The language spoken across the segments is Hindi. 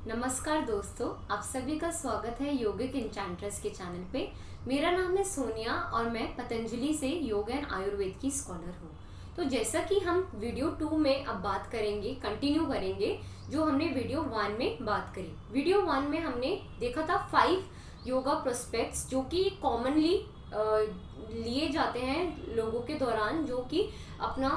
नमस्कार दोस्तों, आप सभी का स्वागत है योगिक एन्चेंट्रेस के चैनल पे। मेरा नाम है सोनिया और मैं पतंजलि से योग एंड आयुर्वेद की स्कॉलर हूँ। तो जैसा कि हम वीडियो 2 में अब बात करेंगे, कंटिन्यू करेंगे जो हमने वीडियो 1 में बात करी। वीडियो 1 में हमने देखा था 5 योगा प्रोस्पेक्ट्स जो कि कॉमनली लिए जाते हैं लोगों के दौरान जो कि अपना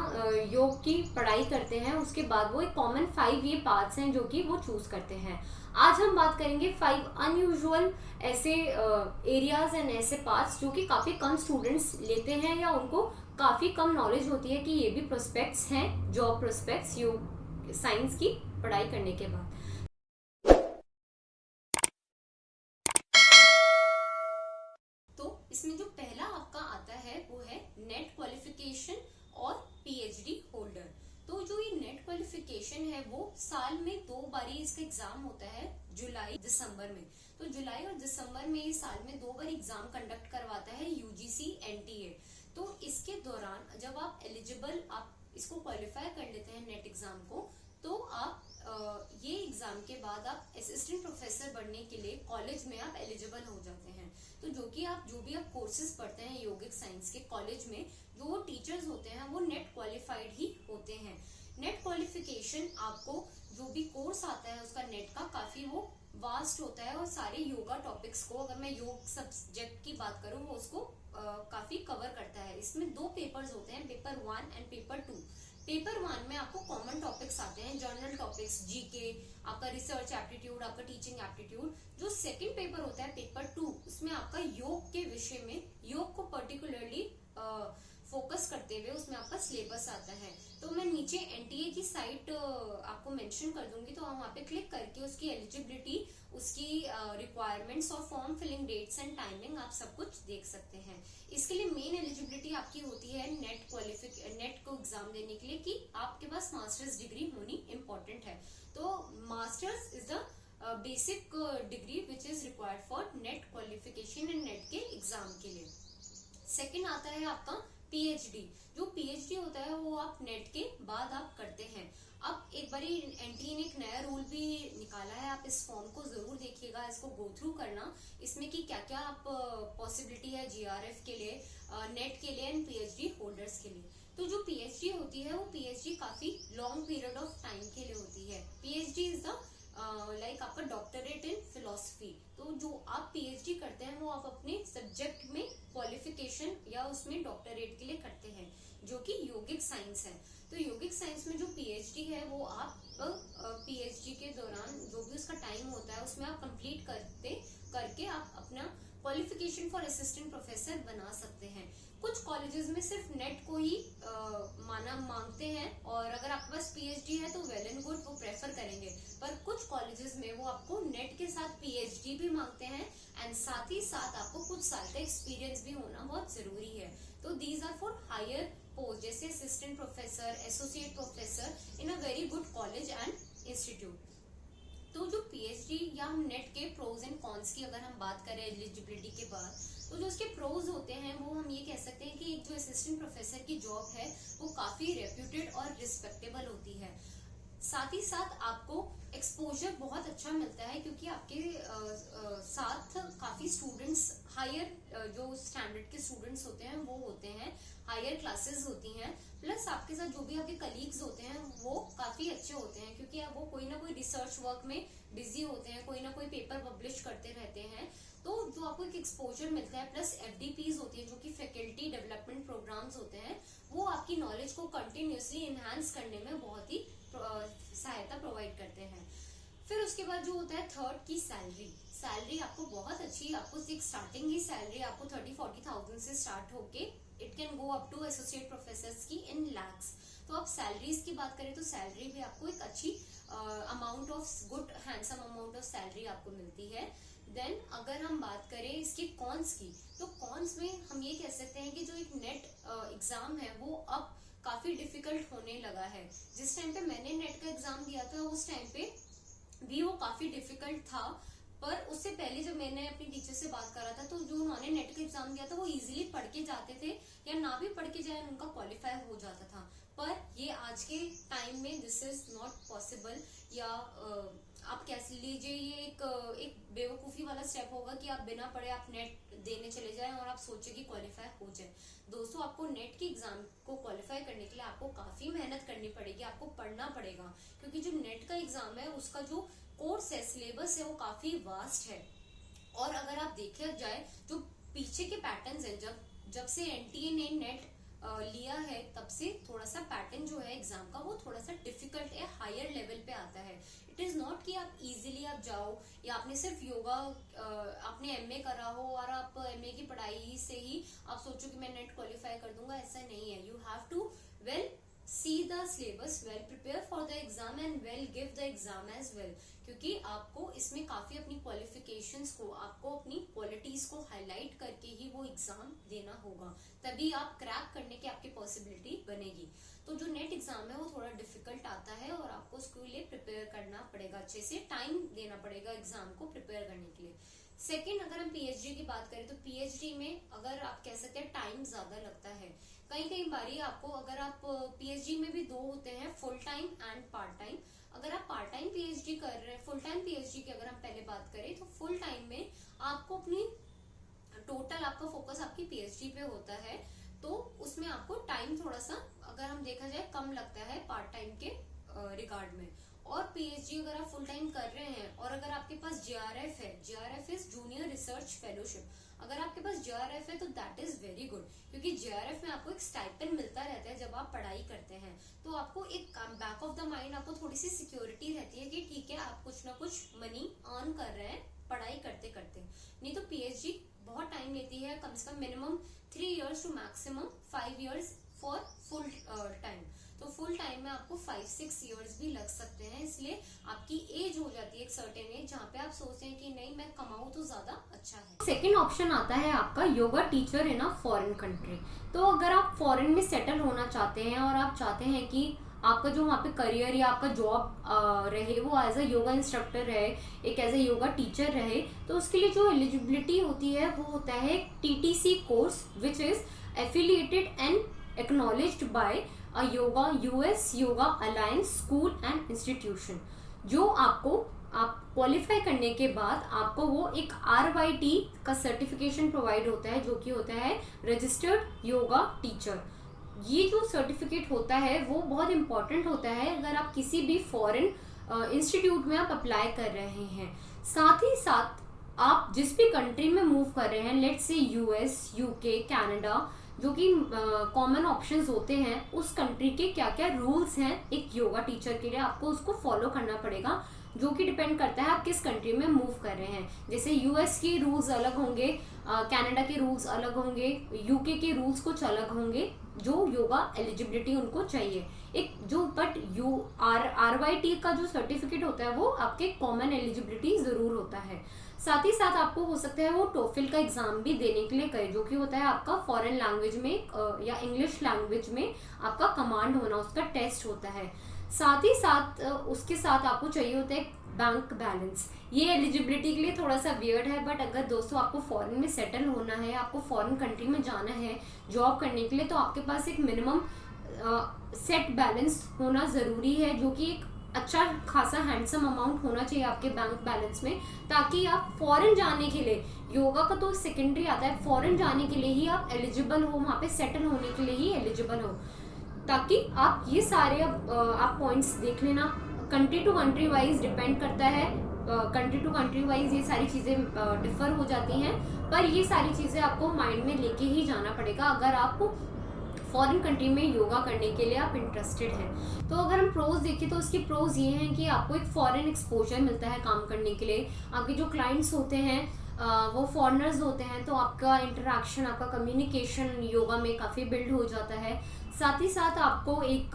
योग की पढ़ाई करते हैं। उसके बाद वो एक कॉमन 5 ये पार्ट्स हैं जो कि वो चूज करते हैं। आज हम बात करेंगे 5 अनयूजुअल ऐसे एरियाज एंड ऐसे पार्ट्स जो कि काफी कम स्टूडेंट्स लेते हैं या उनको काफी कम नॉलेज होती है कि ये भी प्रोस्पेक्ट्स हैं, जॉब प्रोस्पेक्ट्स योग साइंस की पढ़ाई करने के बाद। इसमें जो पहला आपका आता है वो है नेट क्वालिफिकेशन और पीएचडी होल्डर। तो जो ये नेट क्वालिफिकेशन है वो साल में 2 बारी इसका एग्जाम होता है, जुलाई दिसंबर में। तो जुलाई और दिसंबर में ये साल में 2 बार एग्जाम कंडक्ट करवाता है यूजीसी एनटीए। तो इसके दौरान जब आप एलिजिबल, आप इसको क्वालिफाई कर लेते हैं नेट एग्जाम को, तो आप ये एग्जाम के बाद आप असिस्टेंट प्रोफेसर बनने के लिए कॉलेज में आप एलिजिबल हो जाते हैं। तो जो भी आप कोर्सेज पढ़ते हैं योगिक साइंस के कॉलेज में, जो टीचर्स होते हैं वो नेट क्वालिफाइड ही होते हैं। नेट क्वालिफिकेशन आपको जो भी कोर्स आता है उसका नेट का काफी वो वास्ट होता है और सारे योगा टॉपिक्स को, अगर मैं योग सब्जेक्ट की बात करूं, वो उसको काफी कवर करता है। इसमें 2 पेपर्स होते हैं, पेपर 1 एंड पेपर 2। पेपर 1 में आपको कॉमन टॉपिक्स आते हैं, जर्नल टॉपिक्स, जीके, आपका रिसर्च एप्टीट्यूड, आपका टीचिंग एप्टीट्यूड। जो सेकंड पेपर होता है पेपर 2, उसमें आपका योग के विषय में, योग को पर्टिकुलरली फोकस करते हुए उसमें आपका सिलेबस आता है। तो मैं नीचे एनटीए की साइट आपको मेंशन कर दूंगी, तो आप वहाँ पे क्लिक करके उसकी एलिजिबिलिटी, उसकी रिक्वायरमेंट्स और form filling dates and timing आप सब कुछ देख सकते हैं। इसके लिए मेन एलिजिबिलिटी आपकी होती है नेट को एग्जाम देने के लिए कि आपके पास मास्टर्स डिग्री होनी इम्पोर्टेंट है। तो masters is the basic degree which is required for net qualification and net के एग्जाम के लिए। सेकेंड आता है आपका पीएचडी। जो पीएचडी होता है वो आप नेट के बाद आप करते हैं। अब एक बारी एनटीए ने एक नया रूल भी निकाला है, आप इस फॉर्म को जरूर देखिएगा, इसको गो थ्रू करना, इसमें कि क्या क्या आप पॉसिबिलिटी है जीआरएफ के लिए, नेट के लिए एंड पीएचडी होल्डर्स के लिए। तो जो पीएचडी होती है वो पीएचडी काफी लॉन्ग पीरियड ऑफ टाइम के लिए होती है। पीएचडी इज द लाइक आपका डॉक्टरेट इन फिलोसफी। तो जो आप पीएचडी करते हैं वो आप अपने सब्जेक्ट में क्वालिफिकेशन या उसमें डॉक्टरेट के लिए करते हैं, जो कि योगिक साइंस है। तो योगिक साइंस में जो पीएचडी है वो आप पीएचडी के दौरान जो भी उसका टाइम होता है उसमें आप कंप्लीट करके आप अपना क्वालिफिकेशन फॉर असिस्टेंट प्रोफेसर बना सकते हैं। कुछ कॉलेजेस में सिर्फ नेट को ही मांगते हैं, और अगर आपके पास पीएचडी है तो वेल एंड गुड, वो प्रेफर करेंगे। पर कुछ कॉलेजेस में वो आपको नेट के साथ पीएचडी भी मांगते हैं एंड साथ ही साथ आपको कुछ साल का एक्सपीरियंस भी होना बहुत जरूरी है। तो these are for higher post, जैसे assistant professor, associate professor in a very good college and institute. तो जो पीएचडी या हम नेट के प्रोज एंड कॉन्स की अगर हम बात करें एलिजिबिलिटी के बाद, तो जो उसके प्रोज होते हैं वो हम ये कह सकते हैं कि एक जो असिस्टेंट प्रोफेसर की जॉब है वो काफी रेप्यूटेड और रिस्पेक्टेबल होती है। साथ ही साथ आपको एक्सपोजर बहुत अच्छा मिलता है, क्योंकि आपके साथ काफी स्टूडेंट्स, हायर जो स्टैंडर्ड के स्टूडेंट्स होते हैं वो होते हैं, हायर क्लासेस होती हैं। प्लस आपके साथ जो भी आपके कलीग्स होते हैं वो काफी अच्छे होते हैं, क्योंकि वो कोई ना कोई रिसर्च वर्क में बिजी होते हैं, कोई ना कोई पेपर पब्लिश करते रहते हैं। तो जो आपको एक एक्सपोजर मिलता है, प्लस एफडीपीज होती है जो कि फैकल्टी डेवलपमेंट प्रोग्राम्स होते हैं, वो आपकी नॉलेज को कंटिन्यूसली इनहांस करने में बहुत ही सहायता प्रोवाइड करते हैं। फिर उसके बाद जो होता है थर्ड की सैलरी आपको बहुत अच्छी, आपको स्टार्टिंग ही सैलरी आपको 30-40,000 से स्टार्ट होके it can go up to associate professors की इन लैक्स। तो आप सैलरीज की बात करें तो सैलरी भी आपको एक अच्छी amount of good handsome amount of salary आपको मिलती है। देन अगर हम बात करें इसके कॉन्स की, तो कॉन्स में हम ये कह सकते हैं कि जो एक नेट एग्जाम है वो अब काफी डिफिकल्ट होने लगा है। जिस टाइम पे मैंने नेट का एग्जाम दिया था उस टाइम पे भी वो काफी डिफिकल्ट था, पर उससे पहले जब मैंने अपनी टीचर से बात करा था तो जो उन्होंने नेट का एग्जाम दिया था वो इजीली पढ़ के जाते थे, या ना भी पढ़ के जाए उनका क्वालिफाई हो जाता था। पर ये आज के टाइम में दिस इज नॉट पॉसिबल, या आप कैसे लीजिए, ये एक बेवकूफ़ी वाला स्टेप होगा कि आप बिना पढ़े आप नेट देने चले जाएं और आप सोचे कि क्वालिफाई हो जाए। दोस्तों, आपको नेट की एग्जाम को क्वालिफाई करने के लिए आपको काफी मेहनत करनी पड़ेगी, आपको पढ़ना पड़ेगा, क्योंकि जो नेट का एग्जाम है उसका जो कोर्स है, सिलेबस है, वो काफी वास्ट है। और अगर आप देखा जाए जो पीछे के पैटर्न्स हैं, जब से एनटीए ने नेट लिया है तब से थोड़ा सा पैटर्न जो है एग्जाम का वो थोड़ा सा डिफिकल्ट है, हायर लेवल पे आता है। इट इज नॉट कि आप इजीली आप जाओ या आपने सिर्फ योगा आपने एमए करा हो और आप एमए की पढ़ाई से ही आप सोचो कि मैं नेट क्वालिफाई कर दूंगा, ऐसा नहीं है। You have to well see the syllabus, well prepare for the exam and well give the exam as well, क्योंकि आपको इसमें काफी अपनी क्वालिफिकेशंस को, आपको अपनी क्वालिटीज को हाईलाइट करके ही वो एग्जाम देना होगा, तभी आप क्रैक करने की आपकी पॉसिबिलिटी बनेगी। तो जो नेट एग्जाम है वो थोड़ा डिफिकल्ट आता है और आपको उसके लिए प्रिपेयर करना पड़ेगा, अच्छे से टाइम देना पड़ेगा एग्जाम को प्रिपेयर करने के लिए। सेकेंड, अगर हम पीएचडी की बात करें तो पीएचडी में अगर आप कह सकते हैं टाइम ज्यादा लगता है। कई बारी आपको, अगर आप पीएचडी में भी दो होते हैं, full time and part time. अगर आप पार्ट टाइम पीएचडी कर रहे हैं, फुल टाइम पीएचडी की अगर हम पहले बात करें तो फुल टाइम में आपको अपनी टोटल आपका फोकस आपकी पीएचडी पे होता है, तो उसमें आपको टाइम थोड़ा सा, अगर हम देखा जाए, कम लगता है पार्ट टाइम के रिगार्ड में। और पीएचडी अगर आप फुल टाइम कर रहे हैं और अगर आपके पास जेआरएफ है, JRF is junior research fellowship, अगर आपके पास जेआरएफ है तो दैट इज वेरी गुड, क्योंकि जेआरएफ में आपको एक स्टाइपेंड मिलता रहता है जब आप पढ़ाई करते हैं, तो आपको एक बैक ऑफ द माइंड आपको थोड़ी सी सिक्योरिटी रहती है कि ठीक है आप कुछ ना कुछ मनी अर्न कर रहे हैं पढ़ाई करते करते। नहीं तो पीएचडी बहुत टाइम लेती है, कम से कम minimum 3 years to maximum 5 years for full time. तो फुल टाइम में आपको 5-6 years भी लग सकते हैं, इसलिए आपकी एज हो जाती है एक सर्टेन एज जहाँ पे आप सोचते हैं कि नहीं मैं कमाऊँ तो ज्यादा अच्छा है। सेकेंड ऑप्शन आता है आपका yoga teacher in a foreign country. तो अगर आप फॉरेन में सेटल होना चाहते हैं और आप चाहते हैं कि आपका जो वहाँ पे करियर या आपका जॉब रहे वो एज अ योगा इंस्ट्रक्टर रहे, एक एज अ योगा टीचर रहे, तो उसके लिए जो एलिजिबिलिटी होती है वो होता है TTC course which is affiliated and acknowledged by a yoga US yoga alliance school and institution. जो आप क्वालिफाई करने के बाद आपको वो एक RYT का सर्टिफिकेशन प्रोवाइड होता है, जो कि होता है रजिस्टर्ड योगा टीचर। ये जो सर्टिफिकेट होता है वो बहुत इंपॉर्टेंट होता है अगर आप किसी भी फॉरेन इंस्टीट्यूट में आप अप्लाई कर रहे हैं। साथ ही साथ आप जिस भी कंट्री में मूव कर रहे हैं, let's say US, UK, Canada, जो कि कॉमन ऑप्शंस होते हैं, उस कंट्री के क्या क्या रूल्स हैं एक योगा टीचर के लिए, आपको उसको फॉलो करना पड़ेगा, जो कि डिपेंड करता है आप किस कंट्री में मूव कर रहे हैं। जैसे यूएस के रूल्स अलग होंगे, कनाडा के रूल्स अलग होंगे, यूके के रूल्स कुछ अलग होंगे, जो योगा एलिजिबिलिटी उनको चाहिए। एक जो बट RYT का जो सर्टिफिकेट होता है वो आपके कॉमन एलिजिबिलिटी जरूर होता है। साथ ही साथ आपको हो सकता है वो टोफिल का एग्जाम भी देने के लिए कहे, जो कि होता है आपका फॉरेन लैंग्वेज में या इंग्लिश लैंग्वेज में आपका कमांड होना, उसका टेस्ट होता है। साथ ही साथ उसके साथ आपको चाहिए होता है बैंक बैलेंस। ये एलिजिबिलिटी के लिए थोड़ा सा वियर्ड है, बट अगर दोस्तों आपको फॉरेन में सेटल होना है, आपको फॉरेन कंट्री में जाना है जॉब करने के लिए, तो आपके पास एक मिनिमम सेट बैलेंस होना ज़रूरी है, जो कि एक अच्छा खासा हैंडसम अमाउंट होना चाहिए आपके बैंक बैलेंस में, ताकि आप फॉरेन जाने के लिए, योगा का तो सेकेंडरी आता है, फॉरेन जाने के लिए ही आप एलिजिबल हो, वहाँ पे सेटल होने के लिए ही एलिजिबल हो, ताकि आप ये सारे आप पॉइंट्स देख लेना। Country to country wise depend करता है, कंट्री टू कंट्री वाइज ये सारी चीज़ें डिफर हो जाती हैं, पर ये सारी चीज़ें आपको माइंड में लेके ही जाना पड़ेगा अगर आप फॉरेन कंट्री में योगा करने के लिए आप इंटरेस्टेड हैं। तो अगर हम प्रोज देखें तो उसकी प्रोज ये हैं कि आपको एक फॉरेन एक्सपोजर मिलता है काम करने के लिए, आपके जो क्लाइंट्स होते हैं वो फॉरेनर्स होते हैं, तो आपका इंटरेक्शन, आपका कम्युनिकेशन योगा में काफ़ी बिल्ड हो जाता है। साथ ही साथ आपको एक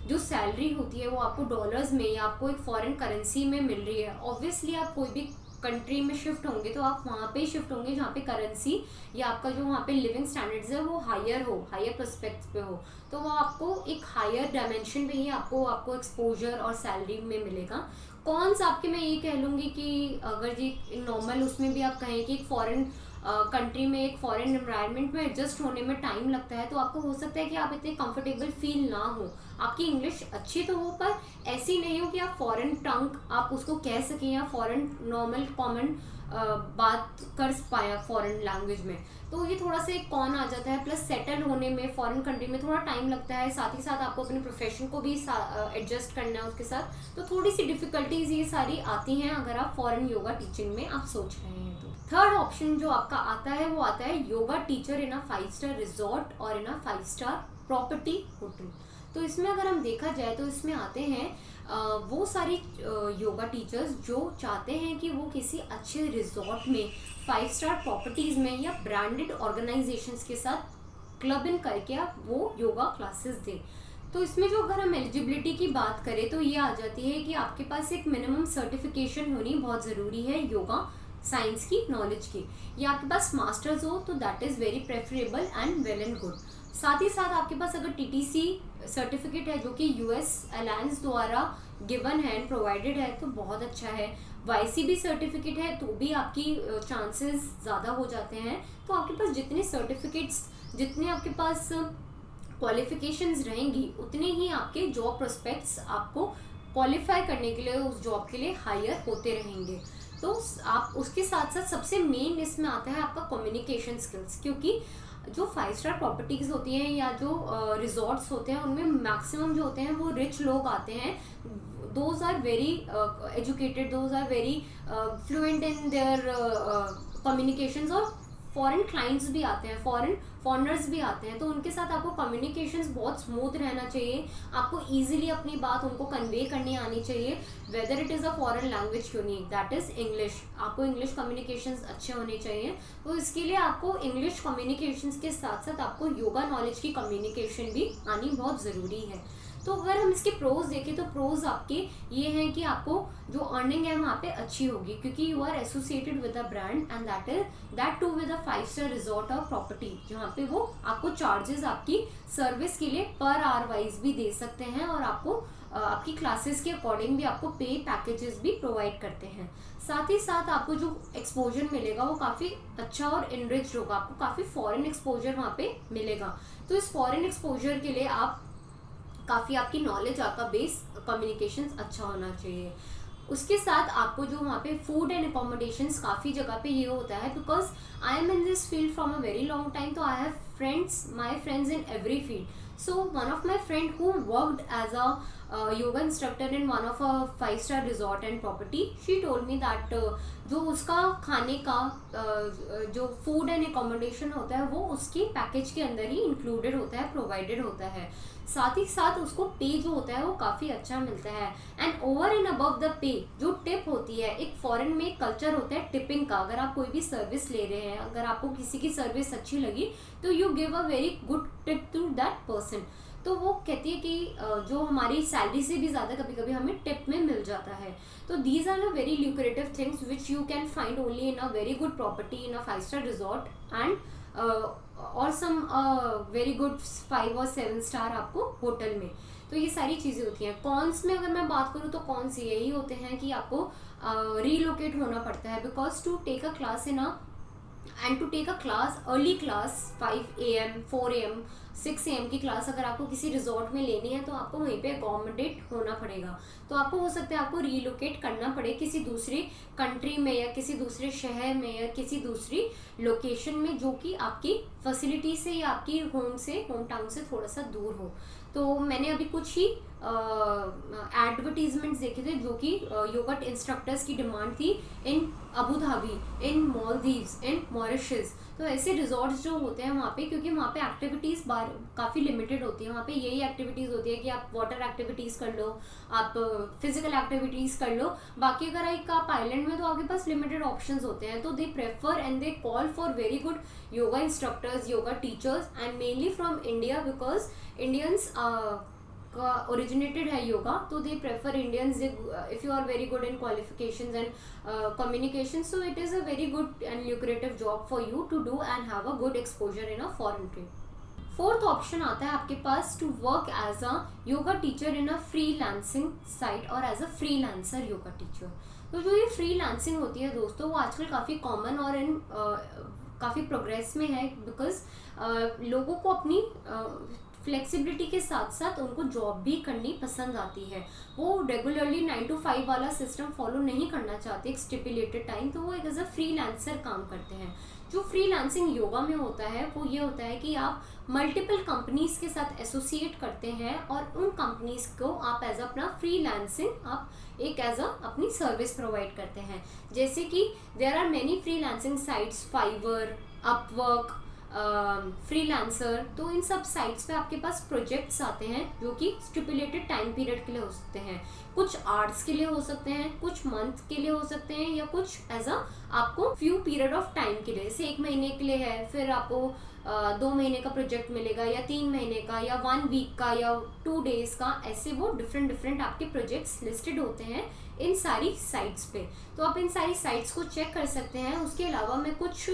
जो सैलरी होती है वो आपको डॉलर्स में या आपको एक फॉरेन करेंसी में मिल रही है। ऑब्वियसली आप कोई भी कंट्री में शिफ्ट होंगे तो आप वहाँ पे शिफ्ट होंगे जहाँ पे करेंसी या आपका जो वहाँ पे लिविंग स्टैंडर्ड्स है वो हायर हो, हायर प्रोस्पेक्ट पे हो, तो वो आपको एक हायर डायमेंशन पे ही आपको एक्सपोजर और सैलरी में मिलेगा। कौन आपके मैं ये कह लूँगी कि अगर जी नॉर्मल उसमें भी आप कहें कि एक फॉरेन कंट्री में, एक फॉरेन एनवायरनमेंट में एडजस्ट होने में टाइम लगता है, तो आपको हो सकता है कि आप इतने कंफर्टेबल फील ना हो, आपकी इंग्लिश अच्छी तो हो पर ऐसी नहीं हो कि आप फॉरेन टंग आप उसको कह सकें या फॉरेन नॉर्मल कॉमन बात कर पाए फॉरेन लैंग्वेज में। तो ये थोड़ा सा एक कॉन आ जाता है, प्लस सेटल होने में फॉरेन कंट्री में थोड़ा टाइम लगता है, साथ ही साथ आपको अपने प्रोफेशन को भी एडजस्ट करना है उसके साथ, तो थोड़ी सी डिफिकल्टीज ये सारी आती हैं अगर आप फॉरेन योगा टीचिंग में आप सोच रहे हैं। तो थर्ड ऑप्शन जो आपका आता है वो आता है योगा टीचर इन अ 5-स्टार रिजॉर्ट और इन अ 5-स्टार प्रॉपर्टी होटल। तो इसमें अगर हम देखा जाए तो इसमें आते हैं वो सारे योगा टीचर्स जो चाहते हैं कि वो किसी अच्छे रिजॉर्ट में 5-स्टार प्रॉपर्टीज में या ब्रांडेड ऑर्गेनाइजेशंस के साथ क्लब इन करके आप वो योगा क्लासेस दें। तो इसमें जो अगर हम एलिजिबिलिटी की बात करें तो ये आ जाती है कि आपके पास एक मिनिमम सर्टिफिकेशन होनी बहुत ज़रूरी है योगा साइंस की नॉलेज की, या आपके पास मास्टर्स हो तो that is very preferable and well and good. साथ ही साथ आपके पास अगर टीटीसी सर्टिफिकेट है जो कि यूएस अलायंस द्वारा गिवन है एंड प्रोवाइडेड है तो बहुत अच्छा है। वाईसीबी सर्टिफिकेट है तो भी आपकी चांसेस ज़्यादा हो जाते हैं। तो आपके पास जितने सर्टिफिकेट्स, जितने आपके पास क्वालिफिकेशंस रहेंगी उतने ही आपके जॉब प्रोस्पेक्ट्स आपको क्वालिफाई करने के लिए उस जॉब के लिए हायर होते रहेंगे। तो आप उसके साथ साथ सबसे मेन इसमें आता है आपका कम्युनिकेशन स्किल्स, क्योंकि जो 5-स्टार प्रॉपर्टीज होती हैं या जो रिजॉर्ट्स होते हैं उनमें मैक्सिमम जो होते हैं वो रिच लोग आते हैं। Those are very educated, those are very fluent in their communications, और फॉरेन क्लाइंट्स भी आते हैं, फॉरेनर्स भी आते हैं। तो उनके साथ आपको कम्युनिकेशंस बहुत स्मूथ रहना चाहिए, आपको इजीली अपनी बात उनको कन्वे करनी आनी चाहिए, whether it is a foreign language क्यों नहीं, दैट इज़ इंग्लिश। आपको इंग्लिश कम्युनिकेशंस अच्छे होने चाहिए। तो इसके लिए आपको इंग्लिश कम्युनिकेशंस के साथ साथ आपको योगा नॉलेज की कम्युनिकेशन भी आनी बहुत ज़रूरी है। तो अगर हम इसके प्रोज देखें तो प्रोज आपके ये हैं कि आपको जो अर्निंग है वहाँ पे अच्छी होगी, क्योंकि you are associated with a brand and that too with a 5-स्टार रिजॉर्ट और प्रॉपर्टी, जहाँ पे वो आपको चार्जेस आपकी सर्विस के लिए पर आवर वाइज भी दे सकते हैं, और आपको आपकी क्लासेस के अकॉर्डिंग भी आपको पे पैकेजेस भी प्रोवाइड करते हैं। साथ ही साथ आपको जो एक्सपोजर मिलेगा वो काफ़ी अच्छा और इनरिच्ड होगा, आपको काफ़ी फॉरेन एक्सपोजर वहाँ पे मिलेगा। तो इस फॉरेन एक्सपोजर के लिए आप काफ़ी आपकी नॉलेज, आपका बेस कम्युनिकेशन अच्छा होना चाहिए। उसके साथ आपको जो वहाँ पे फूड एंड अकोमोडेशंस काफ़ी जगह पे ये होता है, because I am in this field from a very long time, तो I have friends, my friends in every field. So one of my friend who worked as a yoga instructor in one of a 5-star resort and property, she told me that जो उसका खाने का जो फूड एंड एकोमोडेशन होता है वो उसकी पैकेज के अंदर ही इंक्लूडेड होता है, प्रोवाइडेड होता है। साथ ही साथ उसको पे जो होता है वो काफ़ी अच्छा मिलता है। And over and above the pay जो टिप होती है, एक फॉरेन में कल्चर होता है टिपिंग का। अगर आप कोई भी सर्विस ले रहे हैं, अगर आपको किसी की सर्विस अच्छी लगी तो you give a very good tip to that person. तो वो कहती है कि जो हमारी सैलरी से भी ज़्यादा कभी कभी हमें टिप में मिल जाता है। तो these are a very lucrative things which you can find only in a very good property in a 5-स्टार रिजॉर्ट एंड और सम वेरी गुड 5 और 7 स्टार आपको होटल में। तो ये सारी चीज़ें होती हैं। कॉन्स में अगर मैं बात करूँ तो कॉन्स यही होते हैं कि आपको रीलोकेट होना पड़ता है, because to take a class in a and to take a class early class 5 AM 4 AM 6 AM की क्लास अगर आपको किसी रिजॉर्ट में लेनी है तो आपको वहीं पे अकोमोडेट होना पड़ेगा। तो आपको हो सकता है आपको रीलोकेट करना पड़े किसी दूसरी कंट्री में या किसी दूसरे शहर में या किसी दूसरी लोकेशन में जो कि आपकी फैसिलिटी से या आपकी होम टाउन से थोड़ा सा दूर हो। तो मैंने अभी कुछ ही एडवर्टीजमेंट्स देखे थे जो कि योगा इंस्ट्रक्टर्स की डिमांड थी in Abu Dhabi, in Maldives, in Mauritius. तो ऐसे रिजॉर्ट्स जो होते हैं वहाँ पे, क्योंकि वहाँ पे एक्टिविटीज़ काफ़ी लिमिटेड होती है, वहाँ पे यही एक्टिविटीज़ होती है कि आप वाटर एक्टिविटीज़ कर लो, आप फिजिकल एक्टिविटीज़ कर लो। बाकी अगर आप आइलैंड में तो आपके पास लिमिटेड ऑप्शंस होते हैं। तो they prefer and they call for very good yoga instructors, yoga teachers and mainly from India, because Indians का ओरिजिनेटेड है योगा। तो they prefer Indians if you are very good in qualifications and communication, so it is a very good and lucrative job for you to do and have a good exposure in a foreign trip. Fourth option आता है आपके पास to work as a yoga teacher in a freelancing site और as a freelancer yoga teacher. तो जो ये फ्रीलांसिंग होती है दोस्तों वो आजकल काफ़ी कॉमन और काफ़ी प्रोग्रेस में है, बिकॉज लोगों को अपनी फ्लेक्सिबिलिटी के साथ साथ उनको जॉब भी करनी पसंद आती है। वो रेगुलरली 9 to 5 वाला सिस्टम फॉलो नहीं करना चाहते एक स्टिपुलेटेड टाइम, तो वो एक एज अ फ्रीलांसर काम करते हैं। जो फ्रीलांसिंग योगा में होता है वो ये होता है कि आप मल्टीपल कंपनीज के साथ एसोसिएट करते हैं और उन कंपनीज को आप एज अपना फ्रीलांसिंग आप एक एज अ अपनी सर्विस प्रोवाइड करते हैं। जैसे कि there are many freelancing sites, Fiverr, Upwork, freelancer, तो इन सब साइट्स पे आपके पास प्रोजेक्ट्स आते हैं जो कि स्टिपुलेटेड टाइम पीरियड के लिए हो सकते हैं। कुछ आवर्स के लिए हो सकते हैं, कुछ मंथ के लिए हो सकते हैं, या कुछ एज अ आपको फ्यू पीरियड ऑफ टाइम के लिए, जैसे 1 महीने के लिए है, फिर आपको 2 महीने का प्रोजेक्ट मिलेगा, या 3 महीने का, या 1 वीक का, या 2 डेज का, ऐसे वो डिफरेंट आपके प्रोजेक्ट्स लिस्टेड होते हैं इन सारी साइट्स पे। तो आप इन सारी साइट्स को चेक कर सकते हैं। उसके अलावा मैं कुछ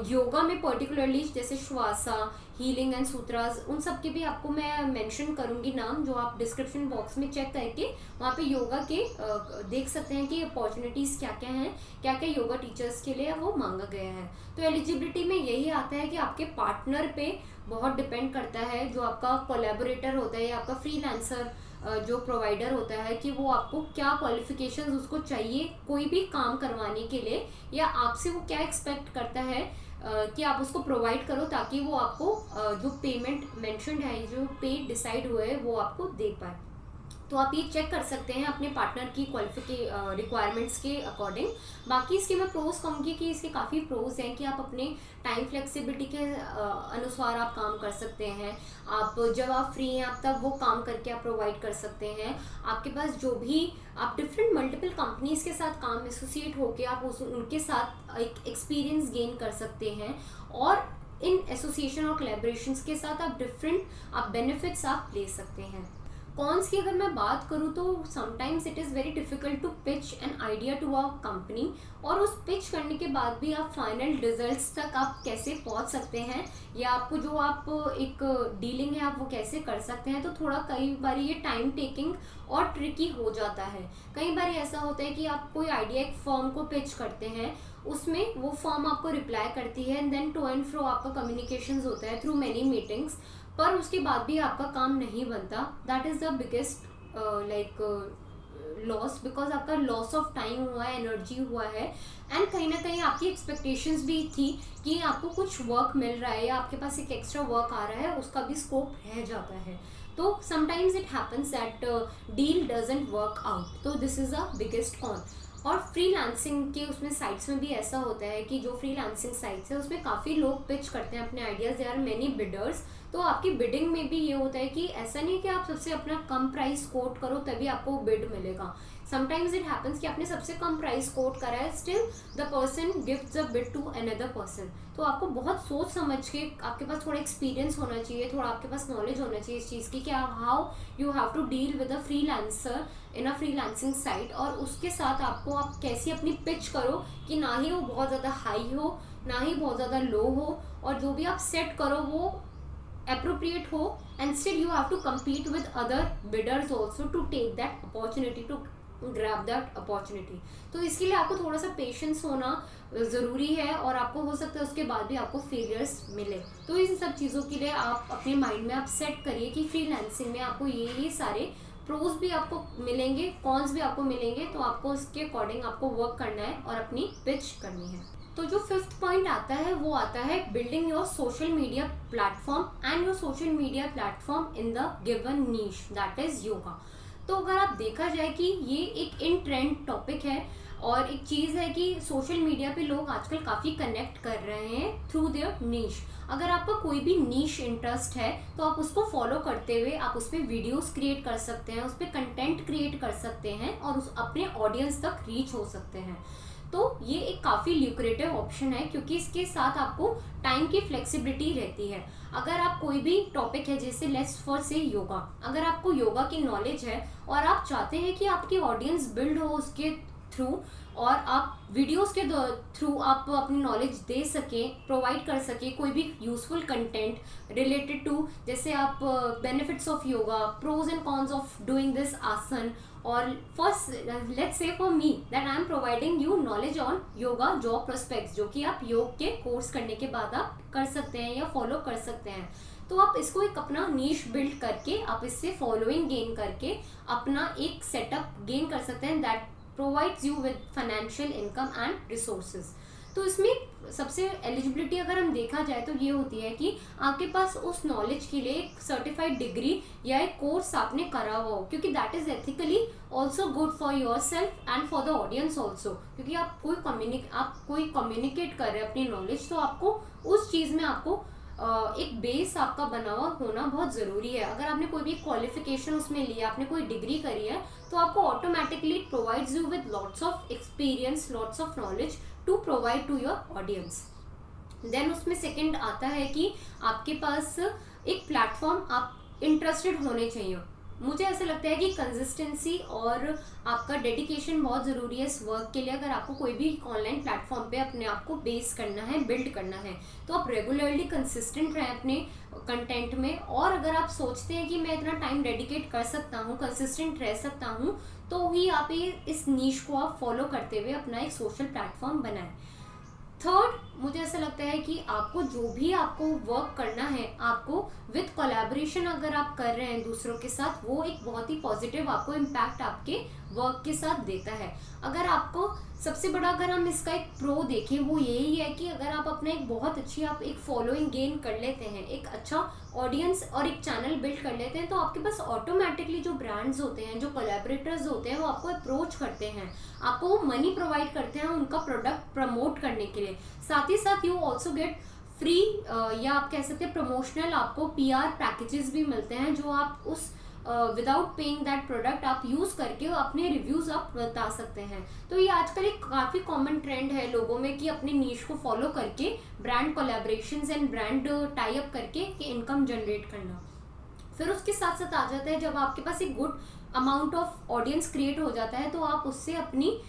योगा में पर्टिकुलरली जैसे श्वासा, हीलिंग एंड सूत्रास, उन सब के भी आपको मैं मेंशन करूंगी नाम, जो आप डिस्क्रिप्शन बॉक्स में चेक करके वहाँ पे योगा के देख सकते हैं कि अपॉर्चुनिटीज़ क्या क्या हैं, क्या क्या योगा टीचर्स के लिए वो मांगा गया है। तो एलिजिबिलिटी में यही आता है कि आपके पार्टनर पे बहुत डिपेंड करता है, जो आपका कोलैबोरेटर होता है या आपका फ्रीलांसर जो प्रोवाइडर होता है, कि वो आपको क्या क्वालिफिकेशंस उसको चाहिए कोई भी काम करवाने के लिए, या आपसे वो क्या एक्सपेक्ट करता है कि आप उसको प्रोवाइड करो, ताकि वो आपको जो पेमेंट मेंशन्ड है, जो पे डिसाइड हुए वो आपको दे पाए। तो आप ये चेक कर सकते हैं अपने पार्टनर की रिक्वायरमेंट्स के अकॉर्डिंग। बाकी इसके मैं प्रोज कहूँगी कि इसके काफ़ी प्रोज हैं कि आप अपने टाइम फ्लेक्सिबिलिटी के अनुसार आप काम कर सकते हैं। आप जब आप फ्री हैं आप तब वो काम करके आप प्रोवाइड कर सकते हैं। आपके पास जो भी आप डिफरेंट मल्टीपल कंपनीज के साथ काम एसोसिएट होके आप उनके साथ एक एक्सपीरियंस गेन कर सकते हैं, और इन एसोसिएशन और कोलैबोरेशंस के साथ आप डिफरेंट बेनिफिट्स आप ले सकते हैं। कॉन्स की अगर मैं बात करूँ तो sometimes it is very difficult to pitch an idea to a company, और उस पिच करने के बाद भी आप फाइनल रिजल्ट्स तक आप कैसे पहुंच सकते हैं, या आपको जो आप एक डीलिंग है आप वो कैसे कर सकते हैं। तो थोड़ा कई बार ये टाइम टेकिंग और ट्रिकी हो जाता है। कई बार ऐसा होता है कि आप कोई आइडिया एक फर्म को पिच करते हैं, उसमें वो फर्म आपको रिप्लाई करती है, and then to and fro आपका कम्युनिकेशंस होता है थ्रू मेनी मीटिंग्स, पर उसके बाद भी आपका काम नहीं बनता। That is the biggest loss, because आपका लॉस ऑफ टाइम हुआ है, एनर्जी हुआ है, एंड कहीं ना कहीं आपकी एक्सपेक्टेशंस भी थी कि आपको कुछ वर्क मिल रहा है या आपके पास एक एक्स्ट्रा वर्क आ रहा है, उसका भी स्कोप रह जाता है। तो sometimes it happens that deal doesn't work out, तो this is a biggest con. और फ्रीलांसिंग के उसमें साइट्स में भी ऐसा होता है कि जो फ्रीलांसिंग साइट्स है उसमें काफ़ी लोग पिच करते हैं अपने ideas, there are many bidders. तो आपकी बिडिंग में भी ये होता है कि ऐसा नहीं कि आप सबसे अपना कम प्राइस कोट करो तभी आपको बिड मिलेगा। समटाइम्स इट हैपन्स कि आपने सबसे कम प्राइस कोट करा है, still the person gives the bid to another person. तो आपको बहुत सोच समझ के, आपके पास थोड़ा एक्सपीरियंस होना चाहिए, थोड़ा आपके पास नॉलेज होना चाहिए इस चीज़ की कि how you have to deal with a freelancer in a freelancing site, और उसके साथ आपको आप कैसे अपनी पिच करो कि ना ही वो बहुत ज़्यादा हाई हो ना ही बहुत ज़्यादा लो हो, और जो भी आप सेट करो वो appropriate हो, and still you have to compete with other bidders also to take that opportunity, to grab that opportunity। तो इसके लिए आपको थोड़ा सा पेशेंस होना ज़रूरी है, और आपको हो सकता है उसके बाद भी आपको फेलियर्स मिले। तो इन सब चीज़ों के लिए आप अपने माइंड में आप सेट करिए कि फ्रीलांसिंग में आपको ये सारे प्रोज भी आपको मिलेंगे, कॉन्स भी आपको मिलेंगे, तो आपको उसके अकॉर्डिंग आपको वर्क करना है और अपनी पिच करनी है। तो जो 5th पॉइंट आता है वो आता है building your social media platform and your social media platform in the given niche, that is yoga. तो अगर आप देखा जाए कि ये एक इन ट्रेंड टॉपिक है, और एक चीज़ है कि सोशल मीडिया पे लोग आजकल काफ़ी कनेक्ट कर रहे हैं थ्रू देयर नीश। अगर आपका कोई भी नीश इंटरेस्ट है तो आप उसको फॉलो करते हुए आप उस पर वीडियोज़ क्रिएट कर सकते हैं, उस पर कंटेंट क्रिएट कर सकते हैं, और उस अपने ऑडियंस तक रीच हो सकते हैं। तो ये एक काफ़ी ल्यूक्रेटिव ऑप्शन है, क्योंकि इसके साथ आपको टाइम की फ्लेक्सिबिलिटी रहती है। अगर आप कोई भी टॉपिक है, जैसे लेट्स फॉर से योगा, अगर आपको योगा की नॉलेज है और आप चाहते हैं कि आपकी ऑडियंस बिल्ड हो उसके थ्रू, और आप वीडियोस के थ्रू आप अपनी नॉलेज दे सकें, प्रोवाइड कर सकें कोई भी यूजफुल कंटेंट रिलेटेड टू, जैसे आप benefits of yoga, pros and cons of doing this asana, और first let's say for me that I am providing you knowledge on yoga job prospects, जो कि आप योग के कोर्स करने के बाद आप कर सकते हैं या फॉलो कर सकते हैं। तो आप इसको एक अपना नीश बिल्ड करके आप इससे फॉलोइंग गेन करके अपना एक सेटअप गेन कर सकते हैं that provides you with financial income and resources. तो इसमें सबसे एलिजिबिलिटी अगर हम देखा जाए तो ये होती है कि आपके पास उस नॉलेज के लिए एक सर्टिफाइड डिग्री या एक कोर्स आपने करा हुआ हो, क्योंकि that is ethically also good for your self and for the audience also. क्योंकि आप कोई कम्युनिकेट कर रहे हैं अपनी नॉलेज, तो आपको उस चीज में आपको एक बेस आपका बना हुआ होना बहुत जरूरी है। अगर आपने कोई भी क्वालिफिकेशन उसमें लिया, आपने कोई डिग्री करी है, तो आपको automatically provides you with lots of experience, lots of knowledge to provide to your audience. Then उसमें सेकंड आता है कि आपके पास एक प्लेटफॉर्म आप इंटरेस्टेड होने चाहिए। मुझे ऐसा लगता है कि कंसिस्टेंसी और आपका डेडिकेशन बहुत ज़रूरी है इस वर्क के लिए। अगर आपको कोई भी ऑनलाइन प्लेटफॉर्म पे अपने आप को बेस करना है, बिल्ड करना है, तो आप रेगुलरली कंसिस्टेंट रहें अपने कंटेंट में। और अगर आप सोचते हैं कि मैं इतना टाइम डेडिकेट कर सकता हूँ, कंसिस्टेंट रह सकता हूँ, तो ही आप इस नीश को आप फॉलो करते हुए अपना एक सोशल प्लेटफॉर्म बनाएं। थर्ड, मुझे ऐसा लगता है कि आपको जो भी आपको वर्क करना है, आपको विद कोलैबोरेशन अगर आप कर रहे हैं दूसरों के साथ, वो एक बहुत ही पॉजिटिव आपको इम्पैक्ट आपके वर्क के साथ देता है। अगर आपको सबसे बड़ा अगर हम इसका एक प्रो देखें वो यही है कि अगर आप अपना एक बहुत अच्छी आप एक फॉलोइंग गेन कर लेते हैं, एक अच्छा ऑडियंस और एक चैनल बिल्ड कर लेते हैं, तो आपके पास ऑटोमेटिकली जो ब्रांड्स होते हैं, जो कोलैबोरेटर्स होते हैं, वो आपको अप्रोच करते हैं, आपको वो मनी प्रोवाइड करते हैं उनका प्रोडक्ट प्रमोट करने के लिए। साथ ही साथ यू ऑल्सो गेट फ्री या आप कह सकते हैं प्रमोशनल आपको PR पैकेजेस भी मिलते हैं, जो आप उस विदाउट पेइंग दैट प्रोडक्ट आप यूज करके अपने रिव्यूज आप बता सकते हैं। तो ये आजकल एक काफी कॉमन ट्रेंड है लोगों में कि अपने नीश को फॉलो करके brand collaborations and brand tie up करके इनकम जनरेट करना। फिर उसके साथ साथ आ जाता है जब आपके पास एक good amount of audience create हो जाता है, तो आप उससे अपनी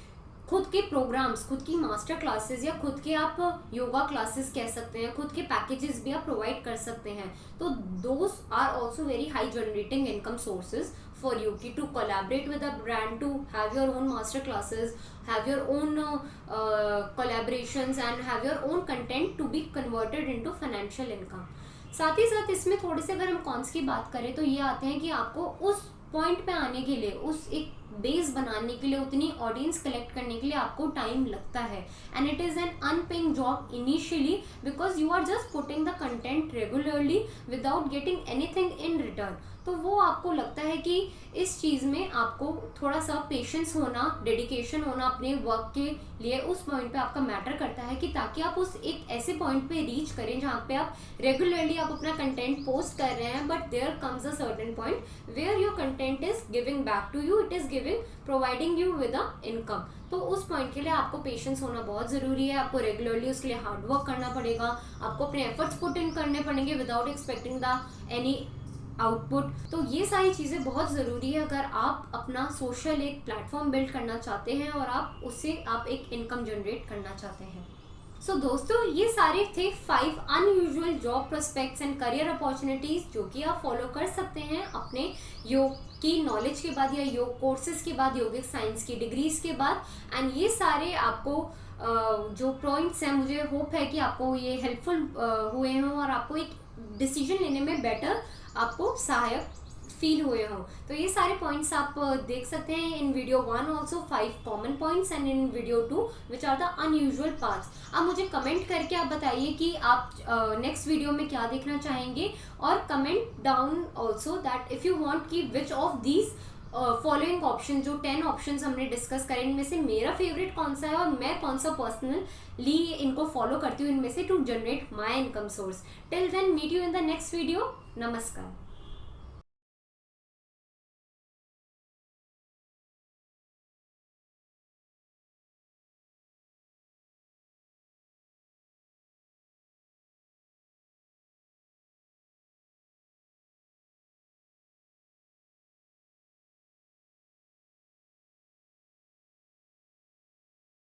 खुद के प्रोग्राम्स, खुद की मास्टर क्लासेस या खुद के आप योगा क्लासेस कह सकते हैं, खुद के पैकेजेस भी आप प्रोवाइड कर सकते हैं। तो those are also very high generating income sources for you कि to collaborate with a brand, to have your own master classes, have your own collaborations and have your own content to be converted into financial income. साथ ही साथ इसमें थोड़े से अगर हम कॉन्स की बात करें तो ये आते हैं कि आपको उस पॉइंट पे आने के लिए, उस एक बेस बनाने के लिए, उतनी ऑडियंस कलेक्ट करने के लिए आपको टाइम लगता है and it is an unpaying job initially because you are just putting the content regularly without getting anything in return. तो वो आपको लगता है कि इस चीज़ में आपको थोड़ा सा पेशेंस होना, डेडिकेशन होना अपने वर्क के लिए उस पॉइंट पे आपका मैटर करता है कि ताकि आप उस एक ऐसे पॉइंट पे रीच करें जहाँ पे आप रेगुलरली आप अपना कंटेंट पोस्ट कर रहे हैं, but there comes a certain point where your content is giving back to you, it is giving providing you with a income. तो उस पॉइंट के लिए आपको पेशेंस होना बहुत ज़रूरी है, आपको रेगुलरली उसके लिए हार्ड वर्क करना पड़ेगा, आपको अपने एफर्ट्स पुट इन करने पड़ेंगे without expecting the any output. तो ये सारी चीज़ें बहुत ज़रूरी है अगर आप अपना सोशल एक प्लेटफॉर्म बिल्ड करना चाहते हैं और आप उससे आप एक इनकम जनरेट करना चाहते हैं। सो दोस्तों, ये सारे थे 5 unusual job prospects and career opportunities जो कि आप फॉलो कर सकते हैं अपने योग की नॉलेज के बाद या योग कोर्सेज के बाद, योगिक साइंस की डिग्रीज के बाद। एंड ये सारे आपको जो पॉइंट्स हैं, मुझे होप है कि आपको ये हेल्पफुल हुए हों और आपको एक डिसीजन लेने में बेटर आपको सहायक फील हुए हों। तो ये सारे पॉइंट्स आप देख सकते हैं in video 1 also 5 common points and in video 2 which are the unusual parts. अब मुझे कमेंट करके आप बताइए कि आप नेक्स्ट वीडियो में क्या देखना चाहेंगे, और comment down also that if you want कि which of these following option, जो 10 ऑप्शंस हमने डिस्कस करे, इनमें से मेरा फेवरेट कौन सा है और मैं कौन सा पर्सनली इनको फॉलो करती हूँ इनमें से to generate my income source. Till then meet you in the next video. नमस्कार।